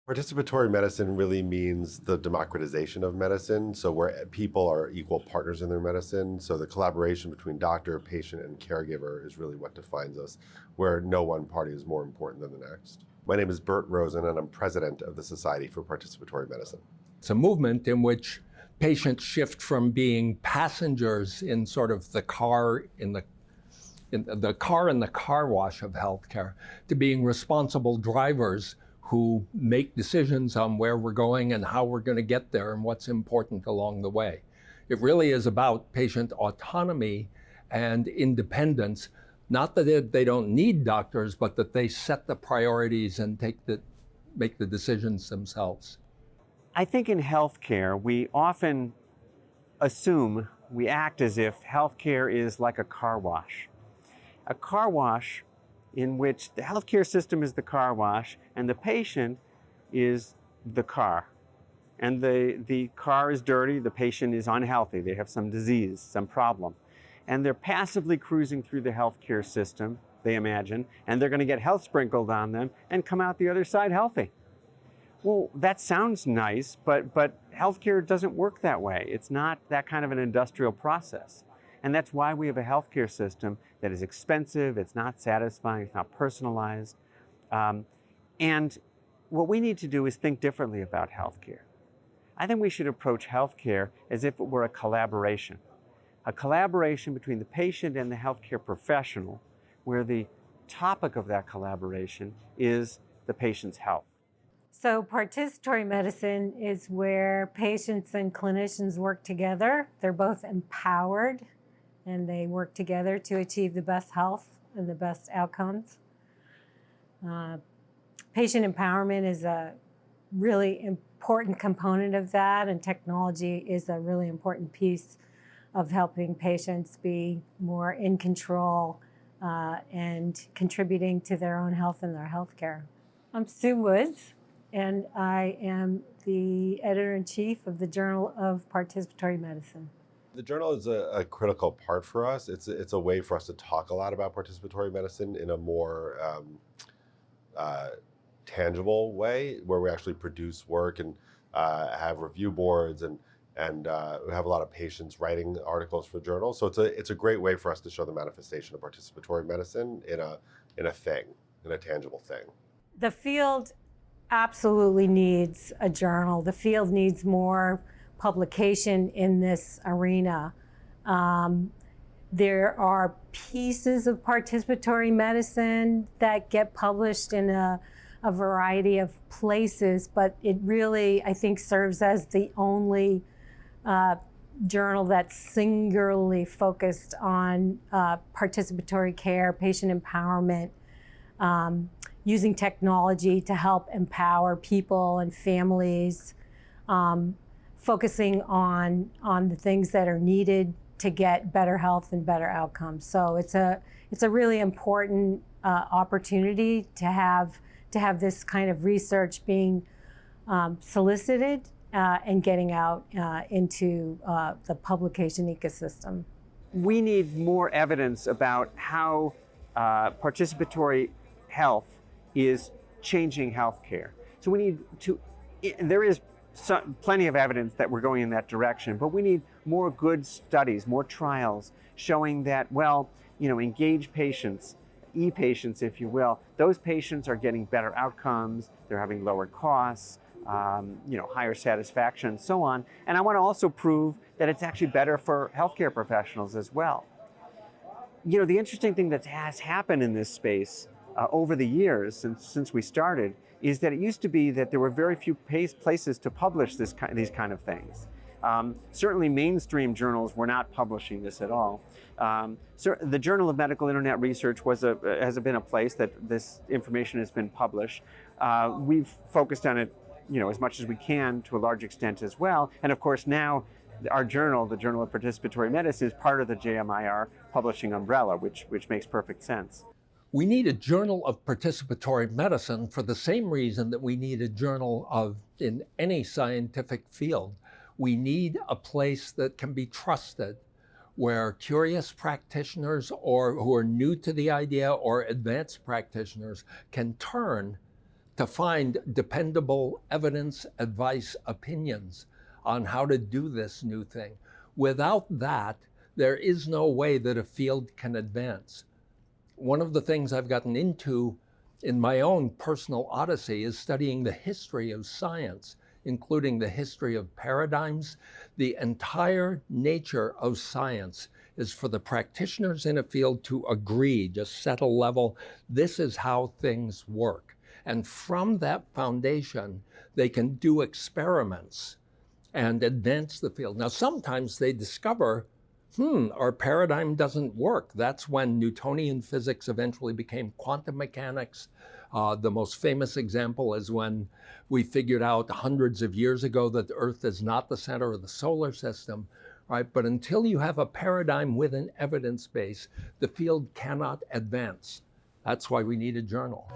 Participatory medicine really means the democratization of medicine, so where people are equal partners in their medicine. So the collaboration between doctor, patient, and caregiver is really what defines us, where no one party is more important than the next. My name is Bert Rosen, and I'm president of the Society for Participatory Medicine. It's a movement in which patients shift from being passengers in sort of the car in the car wash of healthcare to being responsible drivers who make decisions on where we're going and how we're going to get there and what's important along the way. It really is about patient autonomy and independence, not that they don't need doctors, but that they set the priorities and make the decisions themselves. I think in healthcare, we often assume, we act as if healthcare is like a car wash. A car wash in which the healthcare system is the car wash and the patient is the car. And the car is dirty, the patient is unhealthy, they have some disease, some problem. And they're passively cruising through the healthcare system, they imagine, and they're going to get health sprinkled on them and come out the other side healthy. Well, that sounds nice, but healthcare doesn't work that way. It's not that kind of an industrial process. And that's why we have a healthcare system that is expensive, it's not satisfying, it's not personalized. And what we need to do is think differently about healthcare. I think we should approach healthcare as if it were a collaboration between the patient and the healthcare professional, where the topic of that collaboration is the patient's health. So participatory medicine is where patients and clinicians work together. They're both empowered and they work together to achieve the best health and the best outcomes. Patient empowerment is a really important component of that, and technology is a really important piece of helping patients be more in control and contributing to their own health and their health care. I'm Sue Woods, and I am the editor-in-chief of the Journal of Participatory Medicine. The journal is a critical part for us. It's a way for us to talk a lot about participatory medicine in a more tangible way, where we actually produce work and have review boards and we have a lot of patients writing articles for journals. So it's a great way for us to show the manifestation of participatory medicine in a tangible thing. The field absolutely needs a journal. The field needs more publication in this arena. There are pieces of participatory medicine that get published in a variety of places, but it really, I think, serves as the only journal that's singularly focused on participatory care, patient empowerment, using technology to help empower people and families, focusing on the things that are needed to get better health and better outcomes. So it's a really important opportunity to have this kind of research being solicited and getting out into the publication ecosystem. We need more evidence about how participatory health is changing healthcare. So we need to, there is plenty of evidence that we're going in that direction, but we need more good studies, more trials showing that, well, engaged patients, e-patients, if you will, those patients are getting better outcomes, they're having lower costs, higher satisfaction, and so on. And I want to also prove that it's actually better for healthcare professionals as well. The interesting thing that has happened in this space over the years since we started is that it used to be that there were very few places to publish these kind of things. Certainly mainstream journals were not publishing this at all. The Journal of Medical Internet Research has been a place that this information has been published. We've focused on it as much as we can to a large extent as well. And of course now our journal, the Journal of Participatory Medicine, is part of the JMIR publishing umbrella, which makes perfect sense. We need a journal of participatory medicine for the same reason that we need a journal in any scientific field. We need a place that can be trusted, where curious practitioners or who are new to the idea or advanced practitioners can turn to find dependable evidence, advice, opinions on how to do this new thing. Without that, there is no way that a field can advance. One of the things I've gotten into in my own personal odyssey is studying the history of science, including the history of paradigms. The entire nature of science is for the practitioners in a field to agree, just set a level, this is how things work. And from that foundation, they can do experiments and advance the field. Now, sometimes they discover, our paradigm doesn't work. That's when Newtonian physics eventually became quantum mechanics. The most famous example is when we figured out hundreds of years ago that the Earth is not the center of the solar system, right? But until you have a paradigm with an evidence base, the field cannot advance. That's why we need a journal.